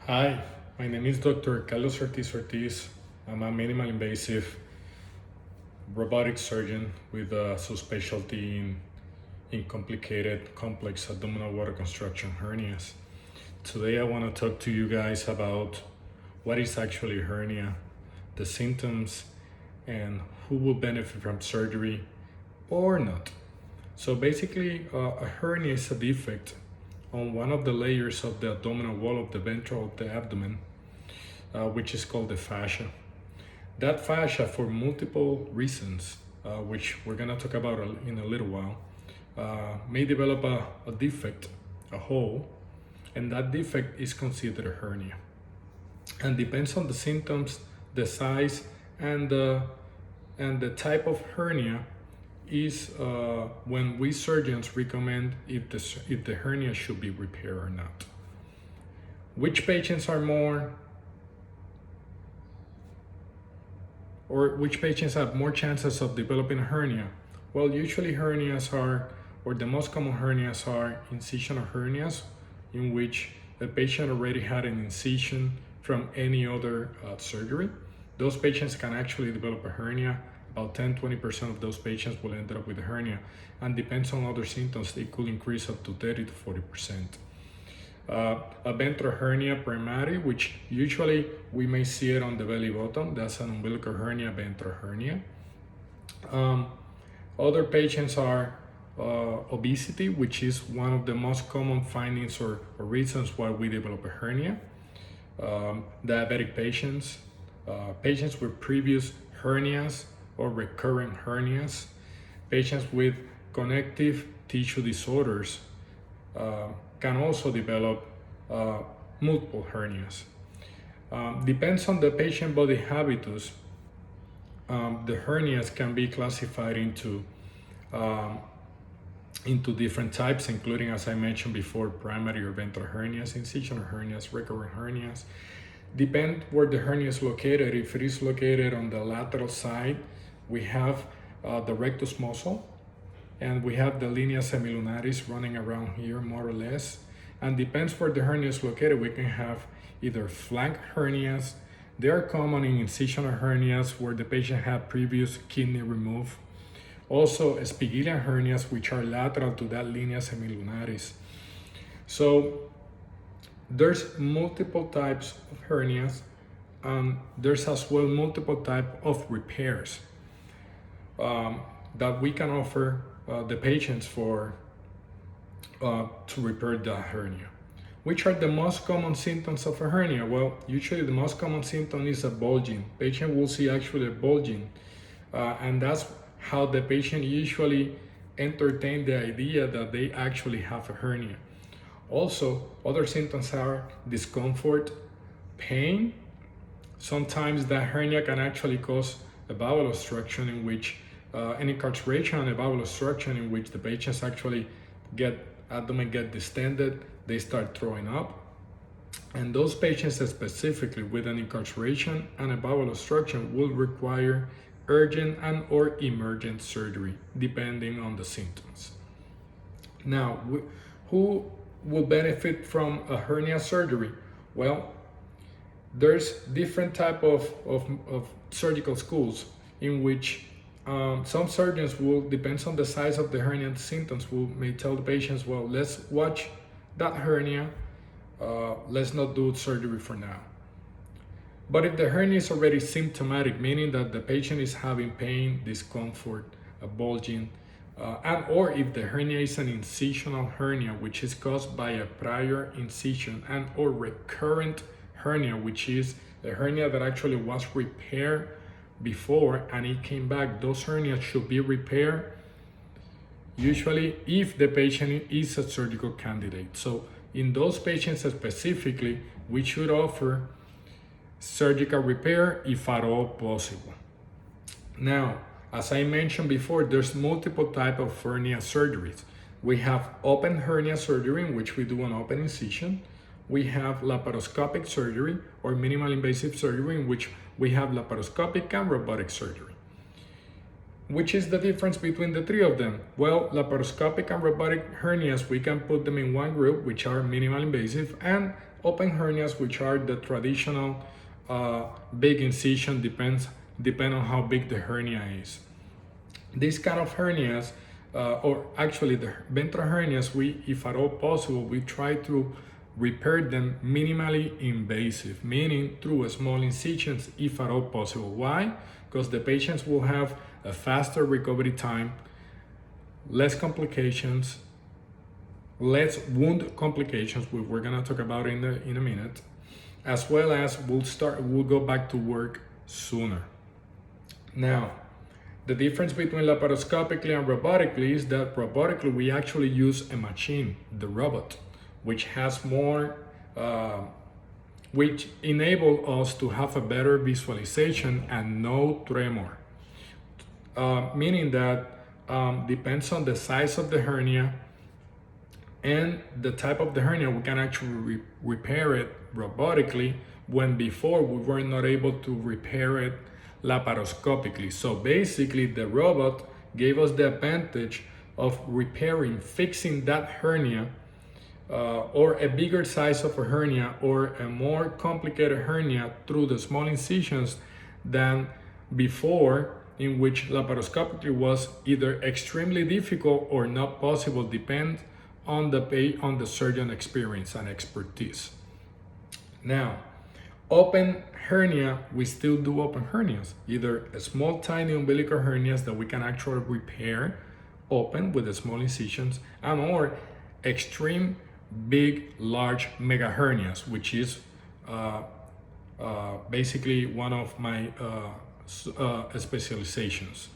Hi, my name is Dr. Carlos Ortiz. I'm a minimal invasive robotic surgeon with a subspecialty in complicated complex abdominal wall reconstruction hernias. Today I want to talk to you guys about what is actually a hernia, the symptoms, and who will benefit from surgery or not. So basically, a hernia is a defect on one of the layers of the abdominal wall of the ventral of the abdomen, which is called the fascia. That fascia, for multiple reasons, which we're going to talk about in a little while, may develop a defect, a hole, and that defect is considered a hernia. And depends on the symptoms, the size, and the type of hernia is when we surgeons recommend if the hernia should be repaired or not. Which patients are more, or which patients have more chances of developing a hernia? Well, usually hernias are, or the most common hernias are incisional hernias, in which the patient already had an incision from any other surgery. Those patients can actually develop a hernia. About 10-20% of those patients will end up with a hernia, and depends on other symptoms, it could increase up to 30-40%. A ventral hernia primary, which usually we may see it on the belly button, that's an umbilical hernia, ventral hernia. Other patients are obesity, which is one of the most common findings or reasons why we develop a hernia. Diabetic patients, patients with previous hernias or recurrent hernias, patients with connective tissue disorders can also develop multiple hernias. Depends on the patient body habitus. The hernias can be classified into different types, including, as I mentioned before, primary or ventral hernias, incisional hernias, recurrent hernias. Depend where the hernia is located. If it is located on the lateral side, we have the rectus muscle, and we have the linea semilunaris running around here, more or less. And depends where the hernia is located, we can have either flank hernias. They are common in incisional hernias where the patient had previous kidney removed. Also, espigillian hernias, which are lateral to that linea semilunaris. So there's multiple types of hernias, and there's as well multiple types of repairs that we can offer the patients for to repair the hernia. Which are the most common symptoms of a hernia? Well, usually the most common symptom is a bulging. Patient will see actually a bulging, and that's how the patient usually entertain the idea that they actually have a hernia. Also, other symptoms are discomfort, pain. Sometimes that hernia can actually cause a bowel obstruction, in which an incarceration and a bowel obstruction, in which the patients actually abdomen get distended, they start throwing up. And those patients specifically with an incarceration and a bowel obstruction will require urgent and or emergent surgery, depending on the symptoms. Now, who will benefit from a hernia surgery? Well, there's different type of surgical schools in which some surgeons will, depends on the size of the hernia and the symptoms, may tell the patients, well, let's watch that hernia, let's not do surgery for now. But if the hernia is already symptomatic, meaning that the patient is having pain, discomfort, a bulging, and or if the hernia is an incisional hernia, which is caused by a prior incision, and or recurrent hernia, which is a hernia that actually was repaired before and it came back, those hernias should be repaired, usually if the patient is a surgical candidate. So in those patients specifically, we should offer surgical repair if at all possible. Now, as I mentioned before, there's multiple types of hernia surgeries. We have open hernia surgery, in which we do an open incision. We have laparoscopic surgery or minimal invasive surgery, in which we have laparoscopic and robotic surgery. Which is the difference between the three of them? Well, laparoscopic and robotic hernias, we can put them in one group, which are minimal invasive, and open hernias, which are the traditional big incision, depend on how big the hernia is. These kind of hernias, or actually the ventral hernias, we, if at all possible, we try to repair them minimally invasive, meaning through small incisions if at all possible. Why? Because the patients will have a faster recovery time, less complications, less wound complications, which we're gonna talk about in a minute, as well as we'll go back to work sooner. Now, the difference between laparoscopically and robotically is that robotically we actually use a machine, the robot, which has more, which enable us to have a better visualization and no tremor. Meaning that depends on the size of the hernia and the type of the hernia, we can actually repair it robotically, when before we were not able to repair it laparoscopically. So basically the robot gave us the advantage of repairing, fixing that hernia, or a bigger size of a hernia or a more complicated hernia through the small incisions than before, in which laparoscopically was either extremely difficult or not possible, depend on the surgeon experience and expertise. Now, open hernia, we still do open hernias, either a small tiny umbilical hernias that we can actually repair open with the small incisions, and or extreme big large mega hernias, which is basically one of my specializations.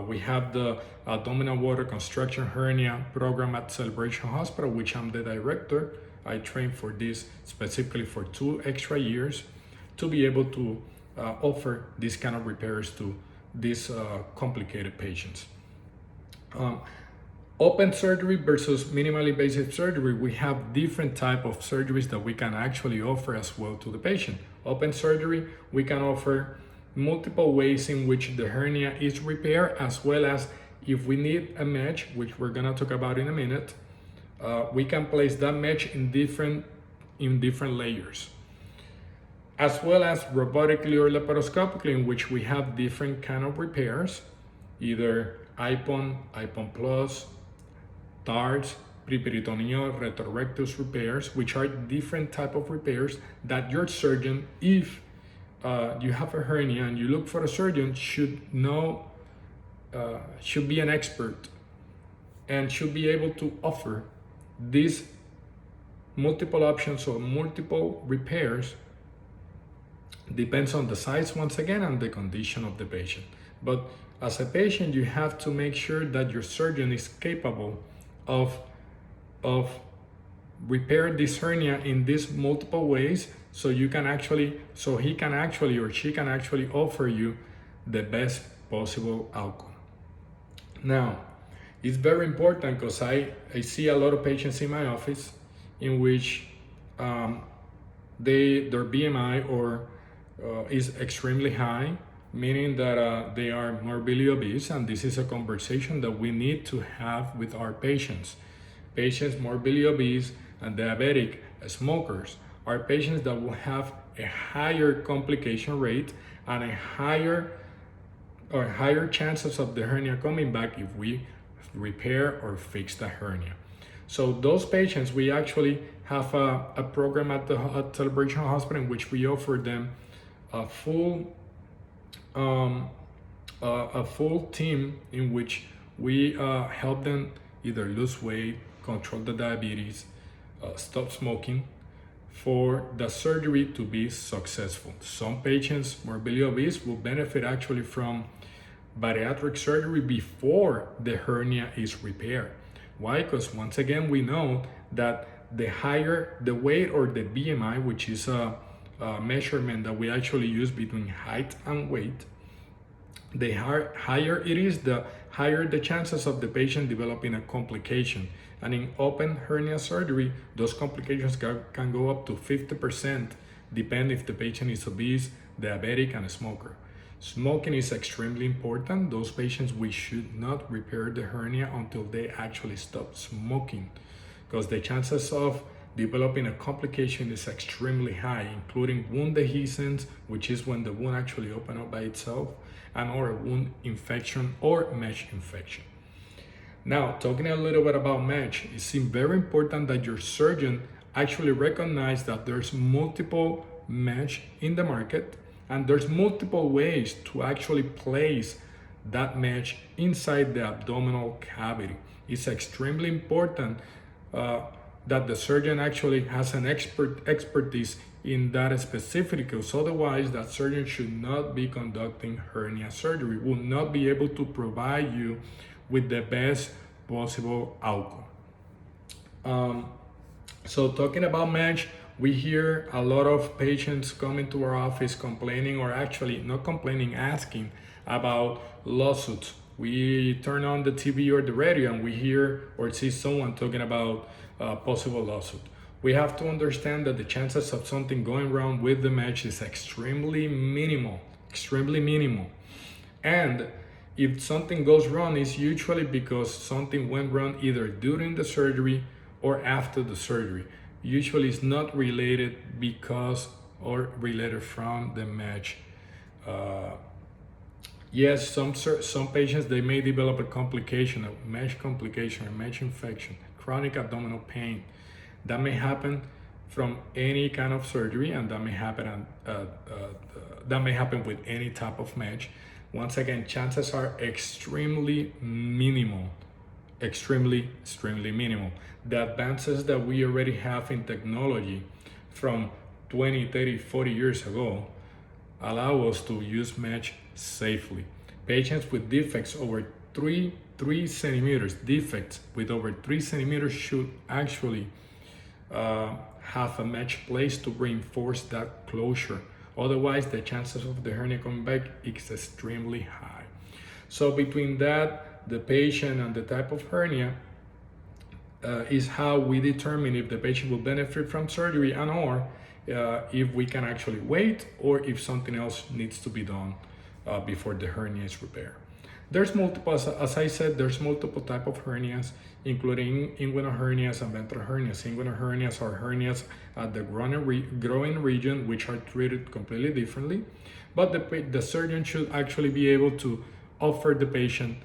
We have the abdominal wall reconstruction hernia program at Celebration Hospital, which I'm the director. I trained for this specifically for 2 extra years to be able to offer this kind of repairs to these complicated patients. Open surgery versus minimally invasive surgery, we have different type of surgeries that we can actually offer as well to the patient. Open surgery, we can offer multiple ways in which the hernia is repaired, as well as if we need a mesh, which we're gonna talk about in a minute, we can place that mesh in different layers, as well as robotically or laparoscopically, in which we have different kind of repairs, either IPON, IPON Plus, TARS, preperitoneal, retrorectus repairs, which are different type of repairs that your surgeon, if you have a hernia and you look for a surgeon, should know, should be an expert and should be able to offer these multiple options or multiple repairs. Depends on the size, once again, and the condition of the patient. But as a patient, you have to make sure that your surgeon is capable of repair this hernia in these multiple ways, so he can actually or she can actually offer you the best possible outcome. Now, it's very important because I see a lot of patients in my office in which their BMI or is extremely high, meaning that they are morbidly obese, and this is a conversation that we need to have with our patients. Patients morbidly obese and diabetic smokers are patients that will have a higher complication rate and a higher chances of the hernia coming back if we repair or fix the hernia. So those patients, we actually have a program at Celebration Hospital in which we offer them a full team in which we help them either lose weight, control the diabetes, stop smoking, for the surgery to be successful. Some patients morbidly obese will benefit actually from bariatric surgery before the hernia is repaired. Why? Because once again, we know that the higher the weight, or the BMI, which is a measurement that we actually use between height and weight, the higher it is, the higher the chances of the patient developing a complication. And in open hernia surgery, those complications can go up to 50%, depending if the patient is obese, diabetic, and a smoker. Smoking is extremely important. Those patients, we should not repair the hernia until they actually stop smoking, because the chances of developing a complication is extremely high, including wound dehiscence, which is when the wound actually opens up by itself, and or a wound infection or mesh infection. Now, talking a little bit about mesh, it seems very important that your surgeon actually recognize that there's multiple mesh in the market, and there's multiple ways to actually place that mesh inside the abdominal cavity. It's extremely important that the surgeon actually has an expertise in that specific, because otherwise that surgeon should not be conducting hernia surgery, will not be able to provide you with the best possible outcome. So talking about mesh, we hear a lot of patients coming to our office complaining, or actually not complaining, asking about lawsuits. We turn on the TV or the radio and we hear or see someone talking about possible lawsuit. We have to understand that the chances of something going wrong with the mesh is extremely minimal, And if something goes wrong, it's usually because something went wrong either during the surgery or after the surgery. Usually it's not related because or related from the mesh. Yes, some patients, they may develop a complication, a mesh infection, chronic abdominal pain. That may happen from any kind of surgery, and that may happen with any type of mesh. Once again, chances are extremely minimal. The advances that we already have in technology from 20, 30, 40 years ago allow us to use mesh safely. Patients with defects over 3 centimeters, should actually have a mesh placed to reinforce that closure. Otherwise, the chances of the hernia coming back is extremely high. So between that, the patient and the type of hernia is how we determine if the patient will benefit from surgery, and or if we can actually wait, or if something else needs to be done before the hernia is repaired. There's multiple, as I said, there's multiple type of hernias, including inguinal hernias and ventral hernias. Inguinal hernias are hernias at the groin region, which are treated completely differently, but the surgeon should actually be able to offer the patient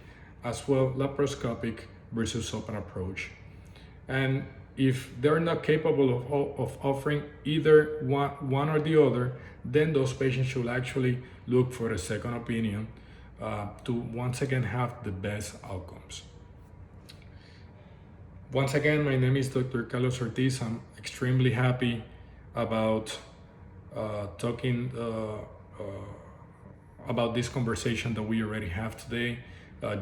as well laparoscopic versus open approach. And if they're not capable of offering either one or the other, then those patients should actually look for a second opinion to once again have the best outcomes. Once again, my name is Dr. Carlos Ortiz. I'm extremely happy about talking about this conversation that we already have today.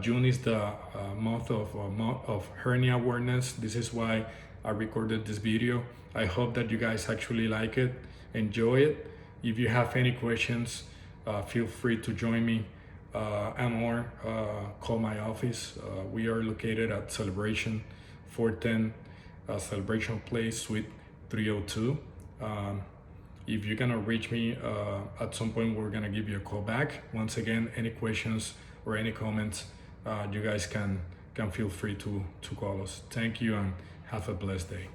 June is the month of hernia awareness. This is why I recorded this video. I hope that you guys actually like it, enjoy it. If you have any questions, feel free to join me or call my office. We are located at Celebration 410 Celebration Place, Suite 302. If you're gonna reach me at some point, we're gonna give you a call back. Once again, any questions or any comments, you guys can feel free to call us. Thank you and have a blessed day.